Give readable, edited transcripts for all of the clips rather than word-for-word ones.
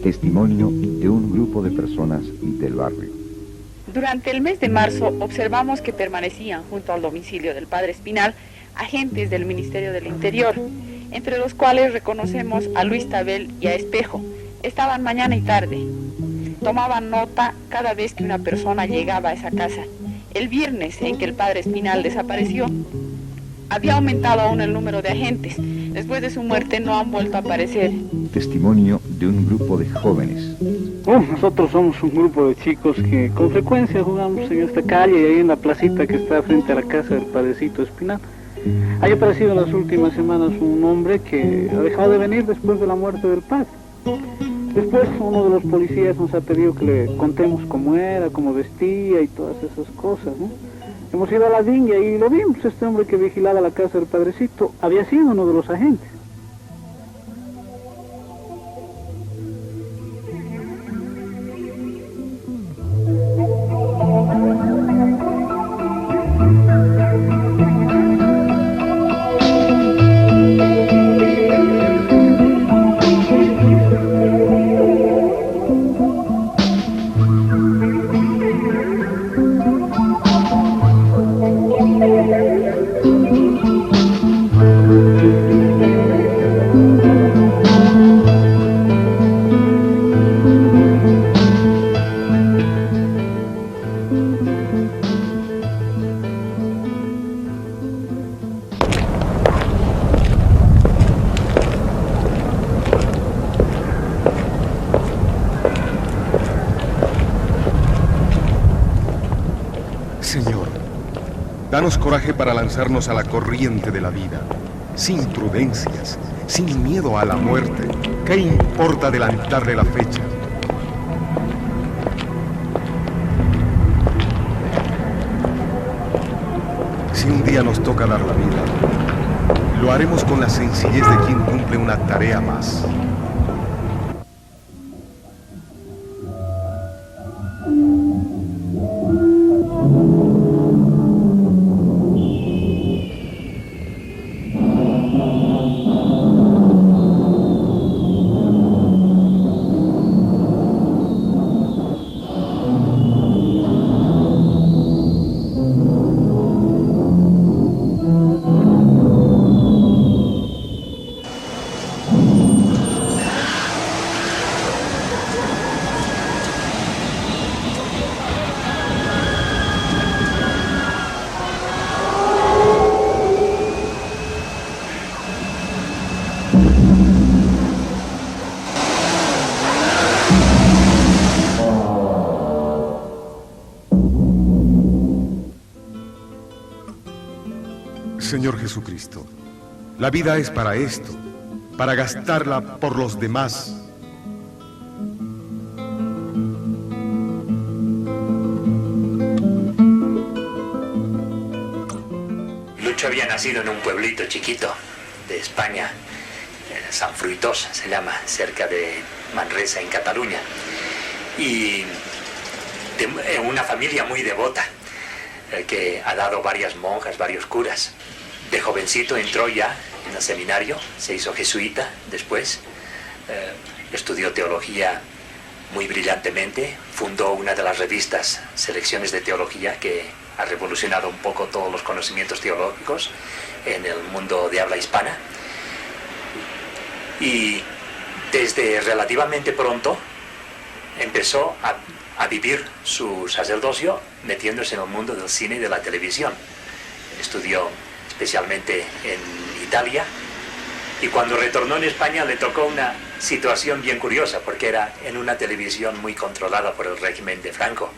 Testimonio de un grupo de personas del barrio. Durante el mes de marzo observamos que permanecían junto al domicilio del padre Espinal agentes del Ministerio del Interior, entre los cuales reconocemos a Luis Tabel y a Espejo. Estaban mañana y tarde. Tomaban nota cada vez que una persona llegaba a esa casa. El viernes en que el padre Espinal desapareció, había aumentado aún el número de agentes. Después de su muerte no han vuelto a aparecer. Testimonio de un grupo de jóvenes. Nosotros somos un grupo de chicos que con frecuencia jugamos en esta calle y ahí en la placita que está frente a la casa del padrecito Espinal. Ha aparecido en las últimas semanas un hombre que ha dejado de venir después de la muerte del padre. Después uno de los policías nos ha pedido que le contemos cómo era, cómo vestía y todas esas cosas, ¿no? Hemos ido a la dinga y lo vimos. Este hombre que vigilaba la casa del padrecito había sido uno de los agentes. Señor, danos coraje para lanzarnos a la corriente de la vida, sin prudencias, sin miedo a la muerte. ¿Qué importa adelantarle la fecha? Si un día nos toca dar la vida, lo haremos con la sencillez de quien cumple una tarea más. Señor Jesucristo, la vida es para esto, para gastarla por los demás. Lucho había nacido en un pueblito chiquito de España, San Fruitós se llama, cerca de Manresa, en Cataluña, y de una familia muy devota, que ha dado varias monjas, varios curas. De jovencito entró ya en el seminario, se hizo jesuita después, estudió teología muy brillantemente, fundó una de las revistas Selecciones de Teología que ha revolucionado un poco todos los conocimientos teológicos en el mundo de habla hispana. Y desde relativamente pronto empezó a vivir su sacerdocio metiéndose en el mundo del cine y de la televisión. Estudió especialmente en Italia, y cuando retornó en España le tocó una situación bien curiosa, porque era en una televisión muy controlada por el régimen de Franco,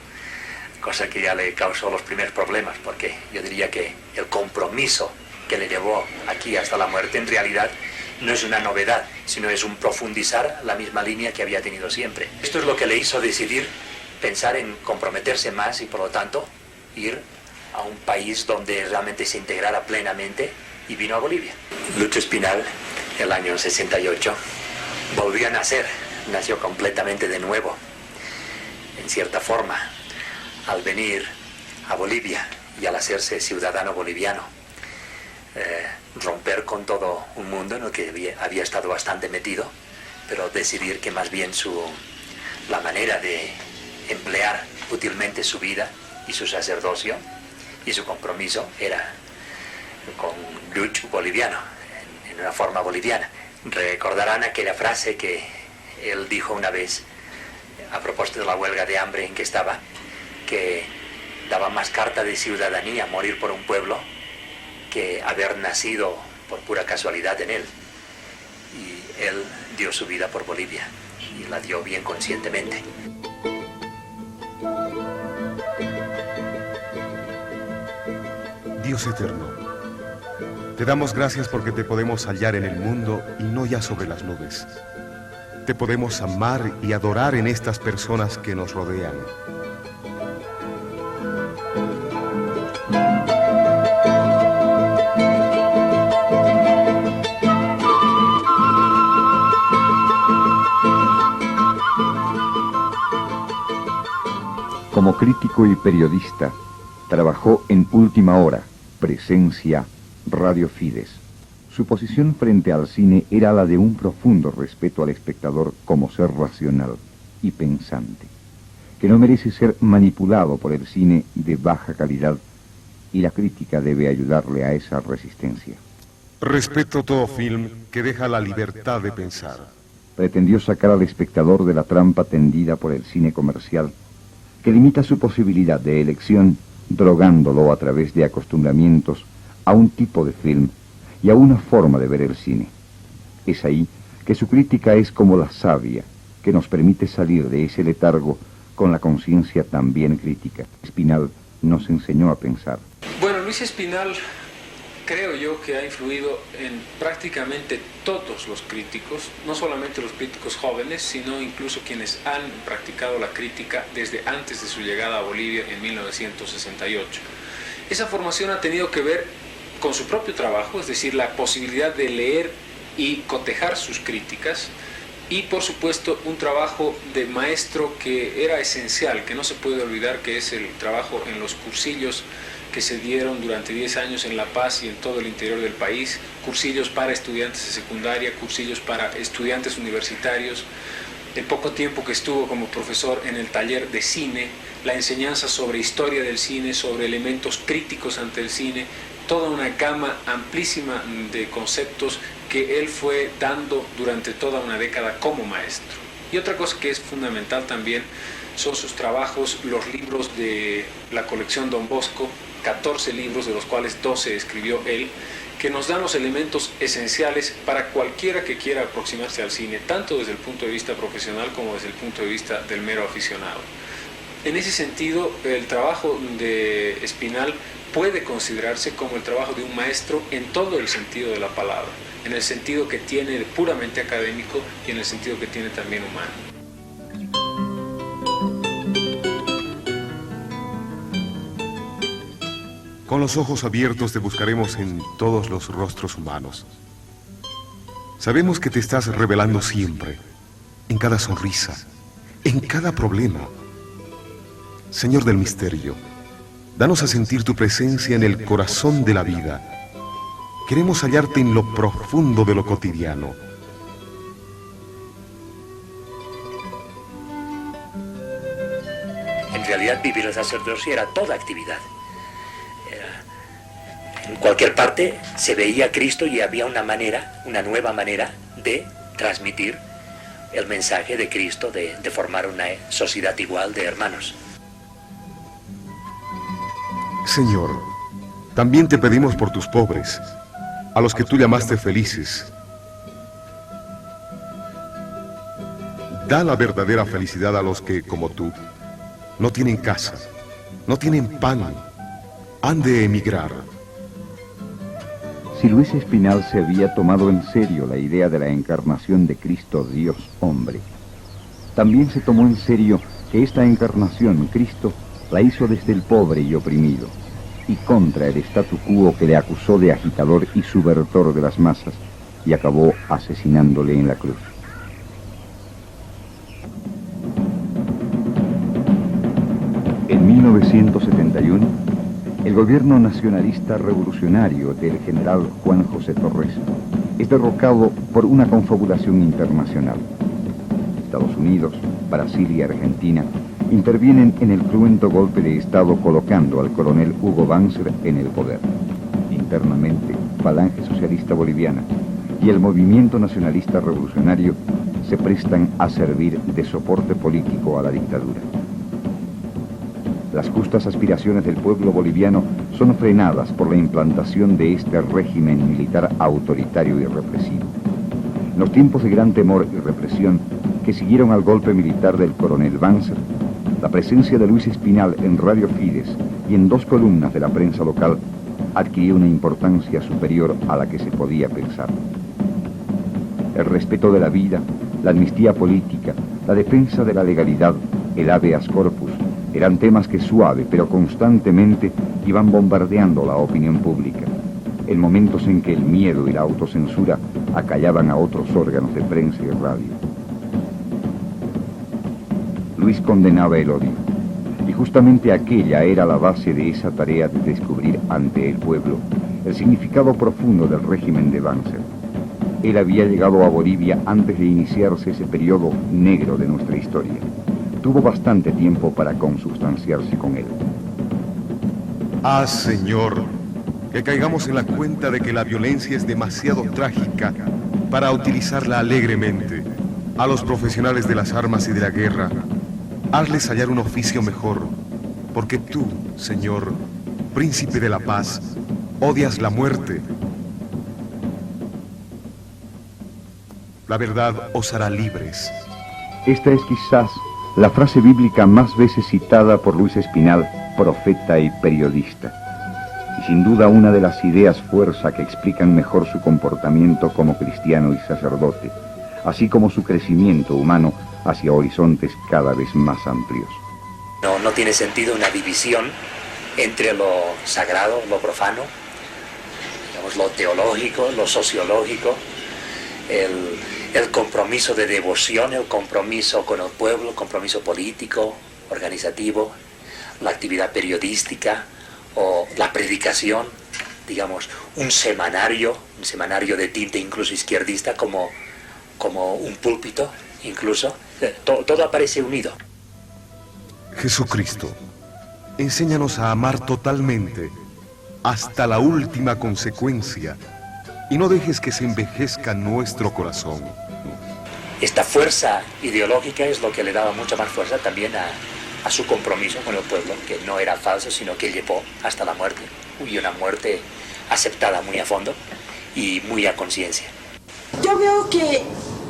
cosa que ya le causó los primeros problemas, porque yo diría que el compromiso que le llevó aquí hasta la muerte en realidad no es una novedad, sino es un profundizar la misma línea que había tenido siempre. Esto es lo que le hizo decidir pensar en comprometerse más y por lo tanto ir a un país donde realmente se integrara plenamente, y vino a Bolivia. Lucho Espinal, el año 68, volvió a nacer, nació completamente de nuevo, en cierta forma, al venir a Bolivia y al hacerse ciudadano boliviano. romper con todo un mundo en el que había estado bastante metido, pero decidir que más bien la manera de emplear útilmente su vida y su sacerdocio y su compromiso era con lucha boliviano, en una forma boliviana. Recordarán aquella frase que él dijo una vez a propósito de la huelga de hambre en que estaba, que daba más carta de ciudadanía morir por un pueblo que haber nacido por pura casualidad en él. Y él dio su vida por Bolivia y la dio bien conscientemente. Dios eterno, te damos gracias porque te podemos hallar en el mundo y no ya sobre las nubes. Te podemos amar y adorar en estas personas que nos rodean. Como crítico y periodista, trabajó en Última Hora, Presencia, Radio Fides. Su posición frente al cine era la de un profundo respeto al espectador como ser racional y pensante, que no merece ser manipulado por el cine de baja calidad, y la crítica debe ayudarle a esa resistencia. Respeto todo film que deja la libertad de pensar. Pretendió sacar al espectador de la trampa tendida por el cine comercial, que limita su posibilidad de elección, drogándolo a través de acostumbramientos a un tipo de film y a una forma de ver el cine. Es ahí que su crítica es como la savia, que nos permite salir de ese letargo con la conciencia también crítica. Espinal nos enseñó a pensar. Bueno, Luis Espinal, creo yo que ha influido en prácticamente todos los críticos, no solamente los críticos jóvenes, sino incluso quienes han practicado la crítica desde antes de su llegada a Bolivia en 1968. Esa formación ha tenido que ver con su propio trabajo, es decir, la posibilidad de leer y cotejar sus críticas, y por supuesto un trabajo de maestro que era esencial, que no se puede olvidar, que es el trabajo en los cursillos que se dieron durante 10 años en La Paz y en todo el interior del país, cursillos para estudiantes de secundaria, cursillos para estudiantes universitarios, el poco tiempo que estuvo como profesor en el taller de cine, la enseñanza sobre historia del cine, sobre elementos críticos ante el cine, toda una gama amplísima de conceptos que él fue dando durante toda una década como maestro. Y otra cosa que es fundamental también son sus trabajos, los libros de la colección Don Bosco, 14 libros, de los cuales 12 escribió él, que nos dan los elementos esenciales para cualquiera que quiera aproximarse al cine, tanto desde el punto de vista profesional como desde el punto de vista del mero aficionado. En ese sentido, el trabajo de Espinal puede considerarse como el trabajo de un maestro en todo el sentido de la palabra, en el sentido que tiene de puramente académico y en el sentido que tiene también humano. Con los ojos abiertos te buscaremos en todos los rostros humanos. Sabemos que te estás revelando siempre, en cada sonrisa, en cada problema. Señor del misterio, danos a sentir tu presencia en el corazón de la vida. Queremos hallarte en lo profundo de lo cotidiano. En realidad, vivir el sacerdocio era toda actividad. En cualquier parte se veía a Cristo y había una nueva manera de transmitir el mensaje de Cristo, de formar una sociedad igual de hermanos. Señor, también te pedimos por tus pobres, a los que tú llamaste felices. Da la verdadera felicidad a los que, como tú, no tienen casa, no tienen pan, han de emigrar. Si Luis Espinal se había tomado en serio la idea de la encarnación de Cristo Dios hombre, también se tomó en serio que esta encarnación Cristo la hizo desde el pobre y oprimido, y contra el statu quo que le acusó de agitador y subvertor de las masas, y acabó asesinándole en la cruz. En 1971, El gobierno nacionalista revolucionario del general Juan José Torres es derrocado por una confabulación internacional. Estados Unidos, Brasil y Argentina intervienen en el cruento golpe de Estado colocando al coronel Hugo Banzer en el poder. Internamente, Falange Socialista Boliviana y el movimiento nacionalista revolucionario se prestan a servir de soporte político a la dictadura. Las justas aspiraciones del pueblo boliviano son frenadas por la implantación de este régimen militar autoritario y represivo. En los tiempos de gran temor y represión que siguieron al golpe militar del coronel Banzer, la presencia de Luis Espinal en Radio Fides y en 2 columnas de la prensa local adquirió una importancia superior a la que se podía pensar. El respeto de la vida, la amnistía política, la defensa de la legalidad, el habeas corpus, eran temas que suave pero constantemente iban bombardeando la opinión pública, en momentos en que el miedo y la autocensura acallaban a otros órganos de prensa y radio. Luis condenaba el odio, y justamente aquella era la base de esa tarea de descubrir ante el pueblo el significado profundo del régimen de Banzer. Él había llegado a Bolivia antes de iniciarse ese periodo negro de nuestra historia. Tuvo bastante tiempo para consubstanciarse con él. Ah, Señor, que caigamos en la cuenta de que la violencia es demasiado trágica para utilizarla alegremente. A los profesionales de las armas y de la guerra, hazles hallar un oficio mejor, porque tú, Señor, príncipe de la paz, odias la muerte. La verdad os hará libres. Esta es quizás la frase bíblica más veces citada por Luis Espinal, profeta y periodista. Y sin duda una de las ideas fuerza que explican mejor su comportamiento como cristiano y sacerdote, así como su crecimiento humano hacia horizontes cada vez más amplios. No tiene sentido una división entre lo sagrado, lo profano, digamos, lo teológico, lo sociológico, el compromiso de devoción, el compromiso con el pueblo, el compromiso político, organizativo, la actividad periodística o la predicación, digamos, un semanario de tinte incluso izquierdista como un púlpito, incluso, todo aparece unido. Jesucristo, enséñanos a amar totalmente, hasta la última consecuencia, y no dejes que se envejezca nuestro corazón. Esta fuerza ideológica es lo que le daba mucha más fuerza también a su compromiso con el pueblo, que no era falso, sino que llevó hasta la muerte, y una muerte aceptada muy a fondo y muy a conciencia. Yo veo que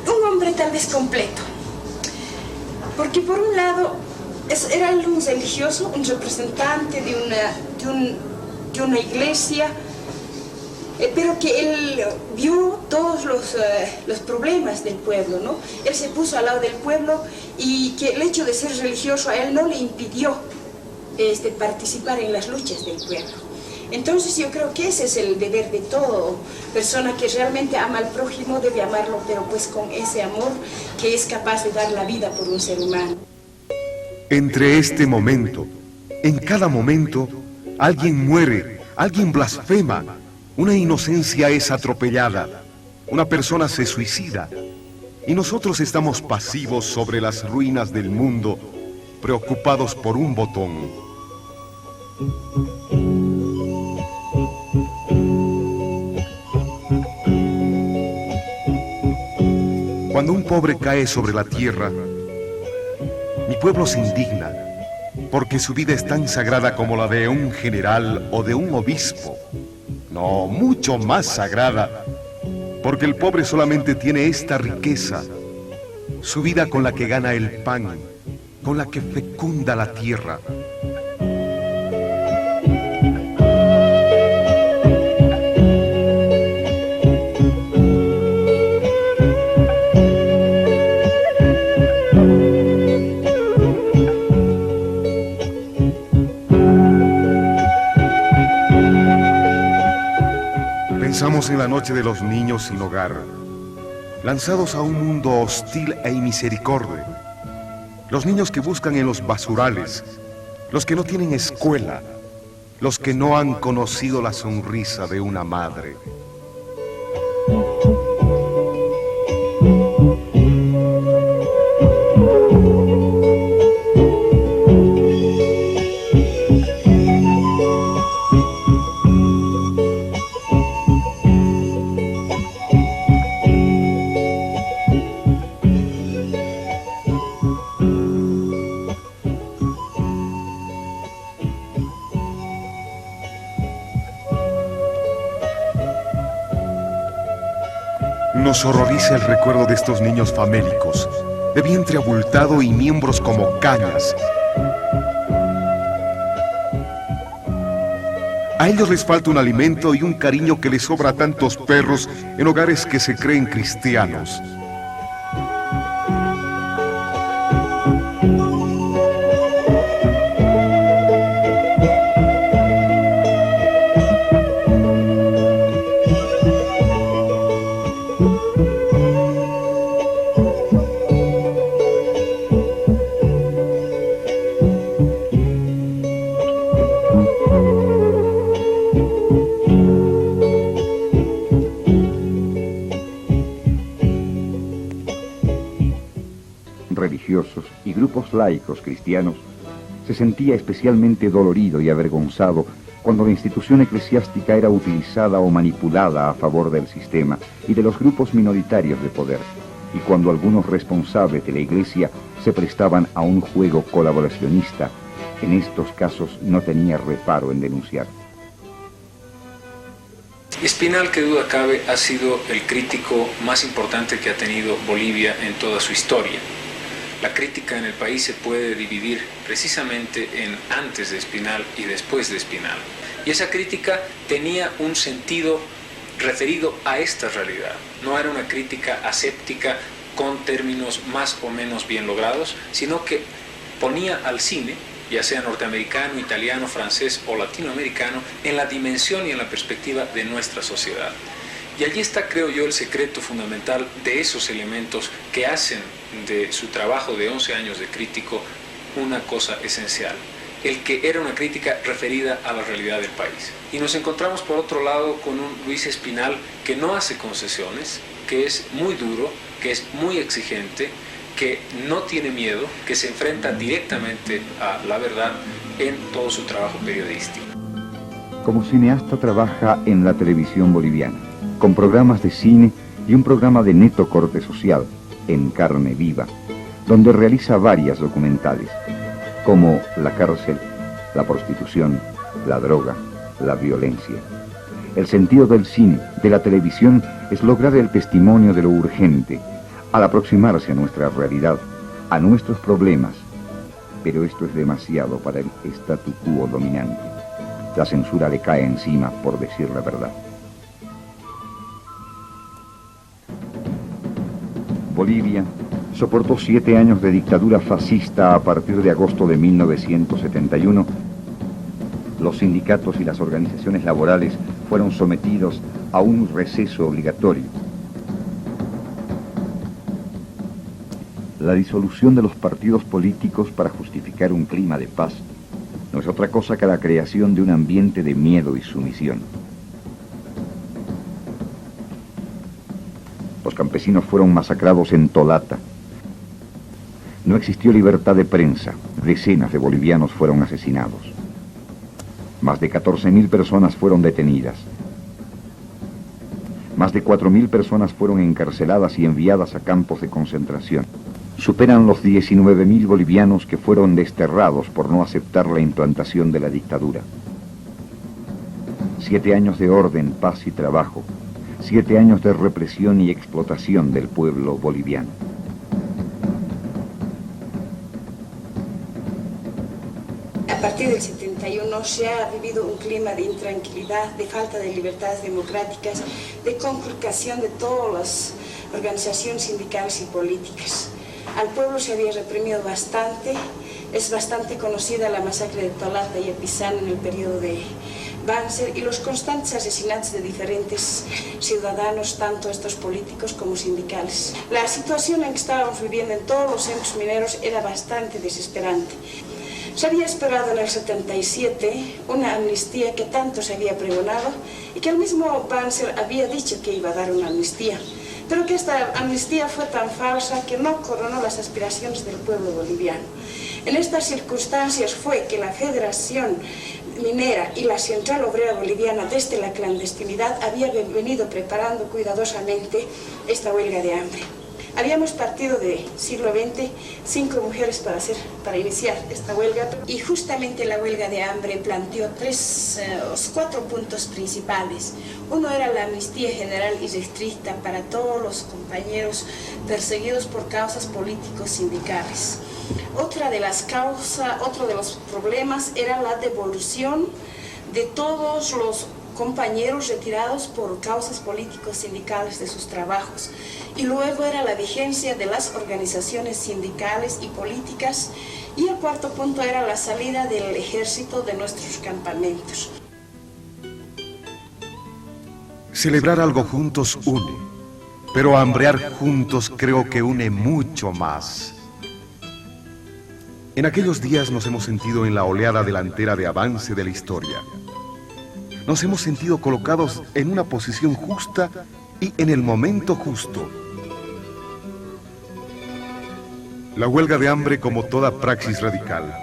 un hombre tal vez completo, porque por un lado era un religioso, un representante de una iglesia, pero que él vio todos los problemas del pueblo, ¿no? Él se puso al lado del pueblo y que el hecho de ser religioso a él no le impidió participar en las luchas del pueblo. Entonces yo creo que ese es el deber de toda persona que realmente ama al prójimo, debe amarlo, pero pues con ese amor que es capaz de dar la vida por un ser humano. Entre este momento, en cada momento, alguien muere, alguien blasfema, una inocencia es atropellada, una persona se suicida, y nosotros estamos pasivos sobre las ruinas del mundo, preocupados por un botón. Cuando un pobre cae sobre la tierra, mi pueblo se indigna, porque su vida es tan sagrada como la de un general o de un obispo. No, mucho más sagrada, porque el pobre solamente tiene esta riqueza, su vida con la que gana el pan, con la que fecunda la tierra. Pensamos en la noche de los niños sin hogar, lanzados a un mundo hostil e inmisericorde. Los niños que buscan en los basurales, los que no tienen escuela, los que no han conocido la sonrisa de una madre. Nos horroriza el recuerdo de estos niños famélicos, de vientre abultado y miembros como cañas. A ellos les falta un alimento y un cariño que les sobra a tantos perros en hogares que se creen cristianos. Religiosos y grupos laicos cristianos, se sentía especialmente dolorido y avergonzado cuando la institución eclesiástica era utilizada o manipulada a favor del sistema y de los grupos minoritarios de poder, y cuando algunos responsables de la Iglesia se prestaban a un juego colaboracionista. En estos casos no tenía reparo en denunciar. Espinal, que duda cabe, ha sido el crítico más importante que ha tenido Bolivia en toda su historia. La crítica en el país se puede dividir precisamente en antes de Espinal y después de Espinal. Y esa crítica tenía un sentido referido a esta realidad. No era una crítica aséptica con términos más o menos bien logrados, sino que ponía al cine, ya sea norteamericano, italiano, francés o latinoamericano, en la dimensión y en la perspectiva de nuestra sociedad. Y allí está, creo yo, el secreto fundamental de esos elementos que hacen de su trabajo de 11 años de crítico una cosa esencial. El que era una crítica referida a la realidad del país. Y nos encontramos por otro lado con un Luis Espinal que no hace concesiones, que es muy duro, que es muy exigente, que no tiene miedo, que se enfrenta directamente a la verdad en todo su trabajo periodístico. Como cineasta trabaja en la televisión boliviana, con programas de cine y un programa de neto corte social, En Carne Viva, donde realiza varias documentales, como la cárcel, la prostitución, la droga, la violencia. El sentido del cine, de la televisión, es lograr el testimonio de lo urgente, al aproximarse a nuestra realidad, a nuestros problemas. Pero esto es demasiado para el statu quo dominante. La censura le cae encima por decir la verdad. Bolivia soportó 7 años de dictadura fascista a partir de agosto de 1971. Los sindicatos y las organizaciones laborales fueron sometidos a un receso obligatorio. La disolución de los partidos políticos para justificar un clima de paz no es otra cosa que la creación de un ambiente de miedo y sumisión. Los campesinos fueron masacrados en Tolata. No existió libertad de prensa. Decenas de bolivianos fueron asesinados. Más de 14.000 personas fueron detenidas. Más de 4.000 personas fueron encarceladas y enviadas a campos de concentración. Superan los 19.000 bolivianos que fueron desterrados por no aceptar la implantación de la dictadura. 7 años de orden, paz y trabajo. 7 años de represión y explotación del pueblo boliviano. A partir del 71 se ha vivido un clima de intranquilidad, de falta de libertades democráticas, de conculcación de todas las organizaciones sindicales y políticas. Al pueblo se había reprimido bastante. Es bastante conocida la masacre de Tolata y Epizán en el periodo de Banzer y los constantes asesinatos de diferentes ciudadanos, tanto estos políticos como sindicales. La situación en que estábamos viviendo en todos los centros mineros era bastante desesperante. Se había esperado en el 77 una amnistía que tanto se había pregonado y que el mismo Banzer había dicho que iba a dar una amnistía, pero que esta amnistía fue tan falsa que no coronó las aspiraciones del pueblo boliviano. En estas circunstancias fue que la Federación Minera y la Central Obrera Boliviana desde la clandestinidad había venido preparando cuidadosamente esta huelga de hambre. Habíamos partido del siglo XX 5 mujeres para iniciar esta huelga y justamente la huelga de hambre planteó 4 puntos principales. Uno era la amnistía general y restricta para todos los compañeros perseguidos por causas políticos sindicales. Otro de los problemas era la devolución de todos los compañeros retirados por causas políticos sindicales de sus trabajos. Y luego era la vigencia de las organizaciones sindicales y políticas. Y el cuarto punto era la salida del ejército de nuestros campamentos. Celebrar algo juntos une, pero hambrear juntos creo que une mucho más. En aquellos días nos hemos sentido en la oleada delantera de avance de la historia. Nos hemos sentido colocados en una posición justa y en el momento justo. La huelga de hambre, como toda praxis radical,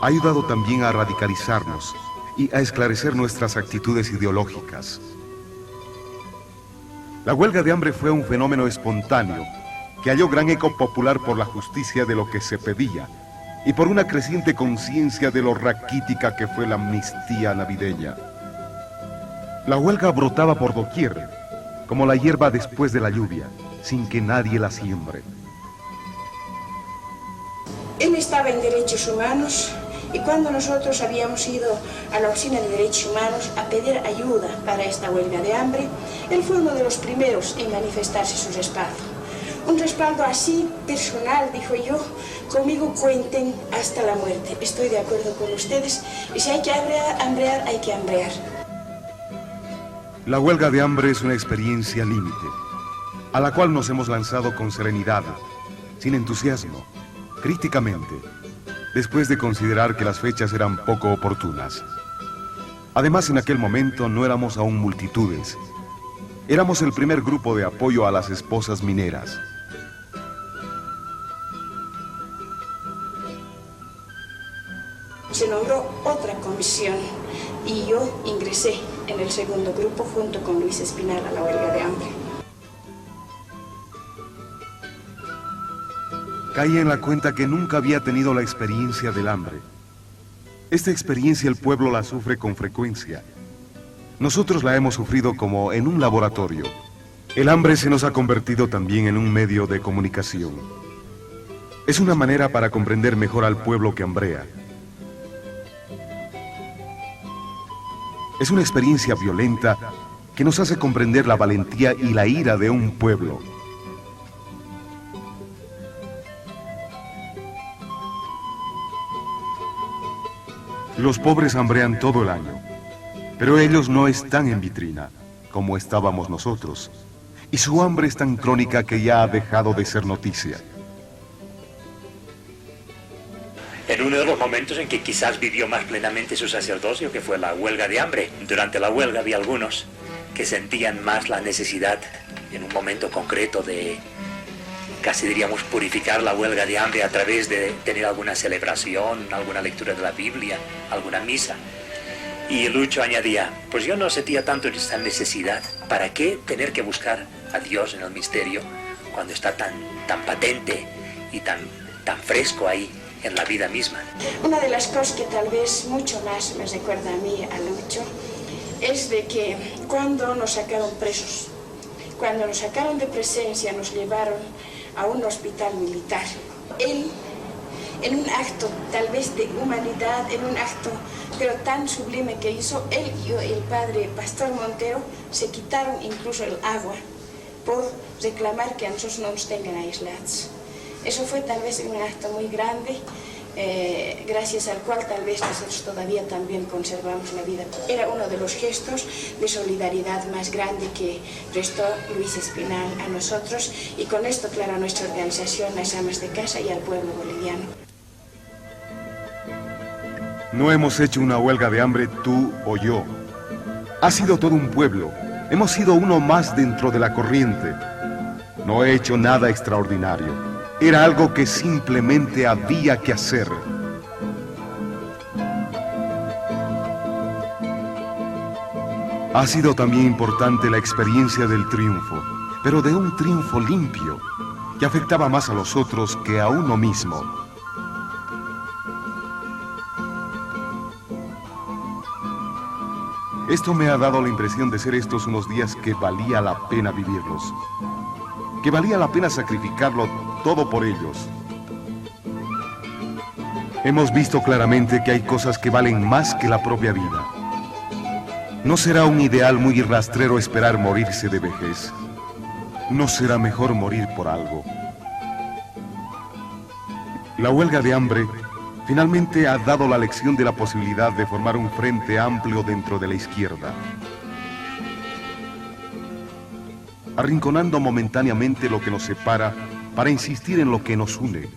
ha ayudado también a radicalizarnos y a esclarecer nuestras actitudes ideológicas. La huelga de hambre fue un fenómeno espontáneo que halló gran eco popular por la justicia de lo que se pedía y por una creciente conciencia de lo raquítica que fue la amnistía navideña. La huelga brotaba por doquier, como la hierba después de la lluvia, sin que nadie la siembre. Él estaba en Derechos Humanos y cuando nosotros habíamos ido a la Oficina de Derechos Humanos a pedir ayuda para esta huelga de hambre, él fue uno de los primeros en manifestarse su respaldo. Un respaldo así personal, dijo yo, conmigo cuenten hasta la muerte. Estoy de acuerdo con ustedes y si hay que hambrear, hay que hambrear. La huelga de hambre es una experiencia límite, a la cual nos hemos lanzado con serenidad, sin entusiasmo, críticamente, después de considerar que las fechas eran poco oportunas. Además, en aquel momento no éramos aún multitudes. Éramos el primer grupo de apoyo a las esposas mineras. Se nombró otra comisión y yo ingresé en el segundo grupo junto con Luis Espinal a la huelga de hambre. Caí en la cuenta que nunca había tenido la experiencia del hambre. Esta experiencia el pueblo la sufre con frecuencia. Nosotros la hemos sufrido como en un laboratorio. El hambre se nos ha convertido también en un medio de comunicación. Es una manera para comprender mejor al pueblo que hambrea. Es una experiencia violenta que nos hace comprender la valentía y la ira de un pueblo. Los pobres hambrean todo el año, pero ellos no están en vitrina, como estábamos nosotros, y su hambre es tan crónica que ya ha dejado de ser noticia. En uno de los momentos en que quizás vivió más plenamente su sacerdocio, que fue la huelga de hambre. Durante la huelga había algunos que sentían más la necesidad, en un momento concreto, de, casi diríamos, purificar la huelga de hambre a través de tener alguna celebración, alguna lectura de la Biblia, alguna misa. Y Lucho añadía, pues yo no sentía tanto esa necesidad. ¿Para qué tener que buscar a Dios en el misterio cuando está tan patente y tan fresco ahí en la vida misma? Una de las cosas que tal vez mucho más me recuerda a mí, a Lucho, es de que cuando nos sacaron presos, cuando nos sacaron de Presencia, nos llevaron a un hospital militar. Él, en un acto tal vez de humanidad, en un acto pero tan sublime que hizo, él y el padre Pastor Montero se quitaron incluso el agua por reclamar que a nosotros no nos tengan aislados. Eso fue tal vez un acto muy grande, gracias al cual tal vez nosotros todavía también conservamos la vida. Era uno de los gestos de solidaridad más grande que prestó Luis Espinal a nosotros y con esto, claro, a nuestra organización, las amas de casa y al pueblo boliviano. No hemos hecho una huelga de hambre tú o yo. Ha sido todo un pueblo. Hemos sido uno más dentro de la corriente. No he hecho nada extraordinario. Era algo que simplemente había que hacer. Ha sido también importante la experiencia del triunfo, pero de un triunfo limpio, que afectaba más a los otros que a uno mismo. Esto me ha dado la impresión de ser estos unos días que valía la pena vivirlos, que valía la pena sacrificarlo todo por ellos. Hemos visto claramente que hay cosas que valen más que la propia vida. No será un ideal muy rastrero esperar morirse de vejez. ¿No será mejor morir por algo? La huelga de hambre finalmente ha dado la lección de la posibilidad de formar un frente amplio dentro de la izquierda, arrinconando momentáneamente lo que nos separa para insistir en lo que nos une.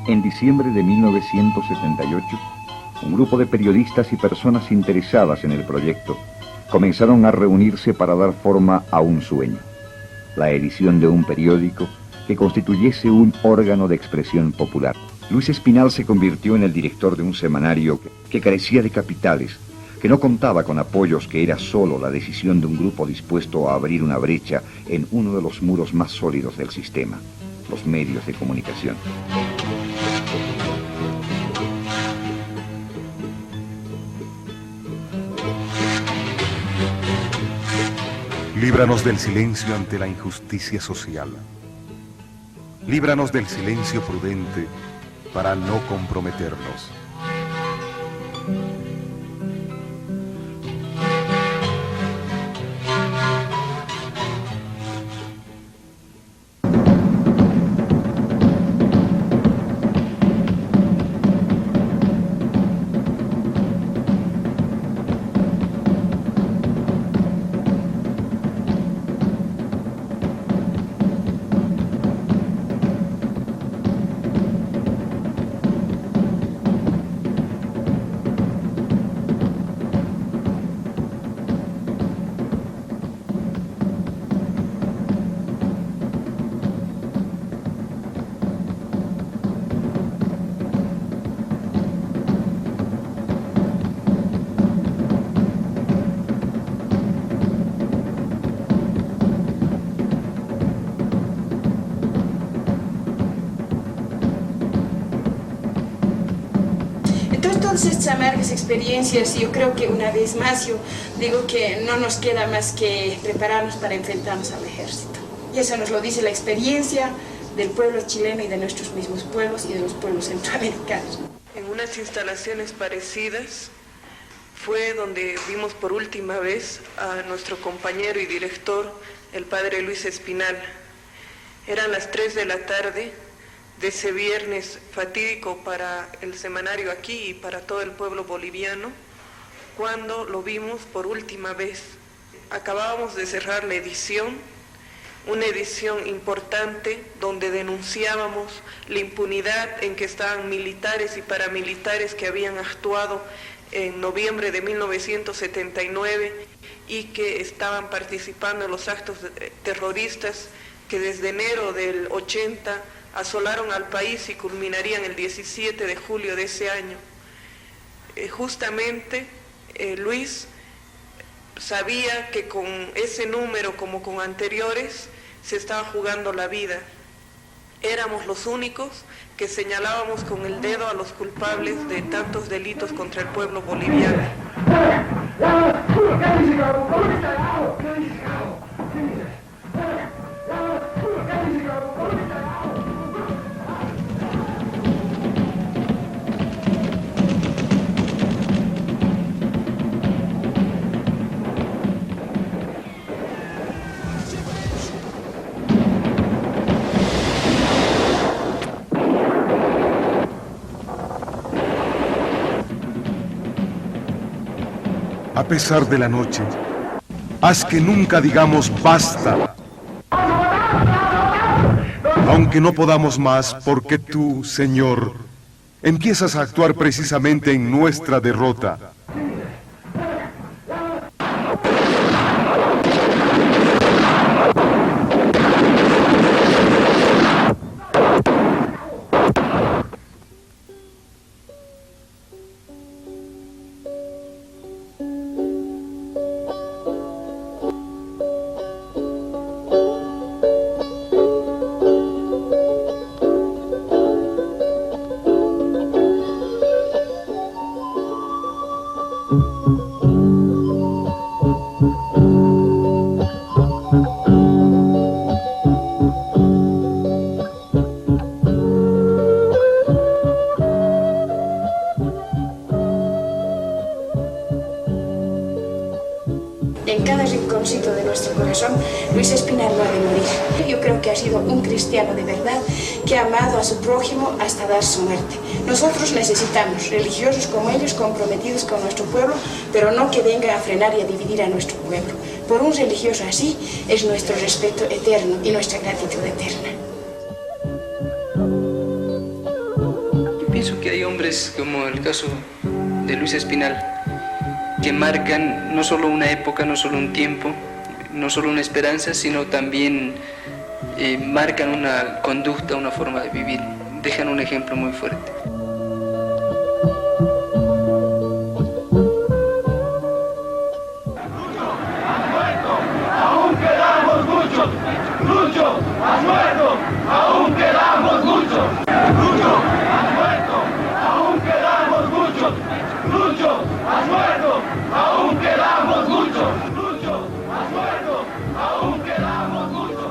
En diciembre de 1978, un grupo de periodistas y personas interesadas en el proyecto comenzaron a reunirse para dar forma a un sueño: la edición de un periódico que constituyese un órgano de expresión popular. Luis Espinal se convirtió en el director de un semanario que carecía de capitales, que no contaba con apoyos, que era solo la decisión de un grupo dispuesto a abrir una brecha en uno de los muros más sólidos del sistema: los medios de comunicación. Líbranos del silencio ante la injusticia social. Líbranos del silencio prudente para no comprometernos. Todas estas amargas experiencias, yo creo que una vez más yo digo que no nos queda más que prepararnos para enfrentarnos al ejército. Y eso nos lo dice la experiencia del pueblo chileno y de nuestros mismos pueblos y de los pueblos centroamericanos. En unas instalaciones parecidas fue donde vimos por última vez a nuestro compañero y director, el padre Luis Espinal. Eran las 3 de la tarde de ese viernes fatídico para el semanario aquí y para todo el pueblo boliviano, cuando lo vimos por última vez. Acabábamos de cerrar la edición, una edición importante donde denunciábamos la impunidad en que estaban militares y paramilitares que habían actuado en noviembre de 1979 y que estaban participando en los actos terroristas que desde enero del 80 asolaron al país y culminarían el 17 de julio de ese año. Justamente Luis sabía que con ese número, como con anteriores, se estaba jugando la vida. Éramos los únicos que señalábamos con el dedo a los culpables de tantos delitos contra el pueblo boliviano. A pesar de la noche, haz que nunca digamos basta. Aunque no podamos más, porque tú, Señor, empiezas a actuar precisamente en nuestra derrota. En cada rinconcito de nuestro corazón, Luis Espinal no ha de morir. Yo creo que ha sido un cristiano de verdad que ha amado a su prójimo hasta dar su muerte. Nosotros necesitamos religiosos como ellos, comprometidos con nuestro pueblo, pero no que vengan a frenar y a dividir a nuestro pueblo. Por un religioso así es nuestro respeto eterno y nuestra gratitud eterna. Yo pienso que hay hombres como el caso de Luis Espinal, que marcan no solo una época, no solo un tiempo, no solo una esperanza, sino también marcan una conducta, una forma de vivir, dejan un ejemplo muy fuerte. Aún quedamos muchos, Lucho, has muerto, aún quedamos muchos, Lucho, has muerto, aún quedamos muchos, Lucho, has muerto, aún quedamos muchos, Lucho, has muerto, aún quedamos muchos.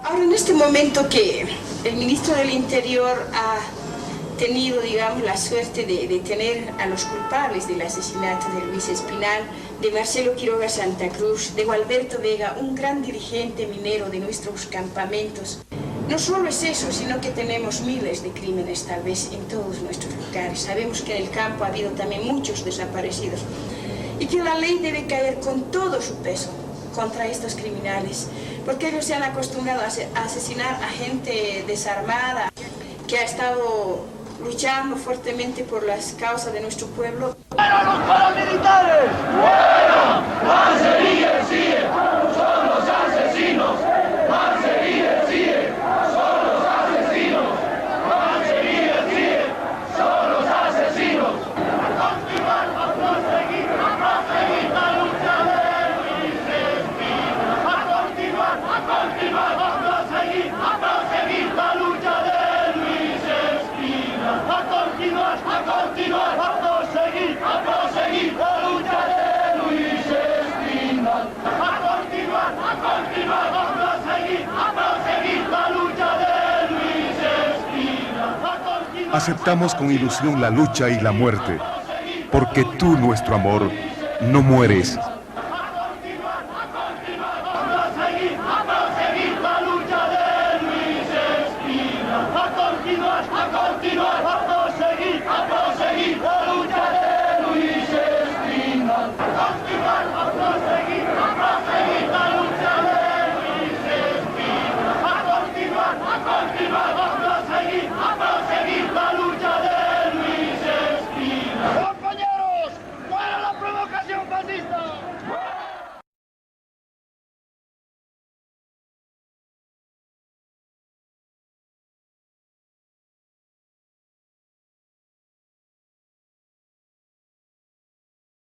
Ahora, en este momento que el ministro del Interior ha tenido, digamos, la suerte de detener a los culpables del asesinato de Luis Espinal, de Marcelo Quiroga Santa Cruz, de Gualberto Vega, un gran dirigente minero de nuestros campamentos. No solo es eso, sino que tenemos miles de crímenes tal vez en todos nuestros lugares. Sabemos que en el campo ha habido también muchos desaparecidos y que la ley debe caer con todo su peso contra estos criminales, porque ellos se han acostumbrado a asesinar a gente desarmada que ha estado luchando fuertemente por las causas de nuestro pueblo. ¡Fuera los paramilitares! ¡Fuera! ¡Más seguir, sigue! ¡Son los asesinos! ¡Más seguir, sigue! ¡Son los asesinos! ¡Más seguir, sigue! ¡Son los asesinos! ¡A continuar, a proseguir la lucha de Luis Espinal! ¡A continuar, a proseguir la lucha de Luis Espinal! ¡A continuar, a proseguir la lucha de Luis Espinal! ¡A continuar, a proseguir la lucha de Luis Espinal! Aceptamos con ilusión la lucha y la muerte, porque tú, nuestro amor, no mueres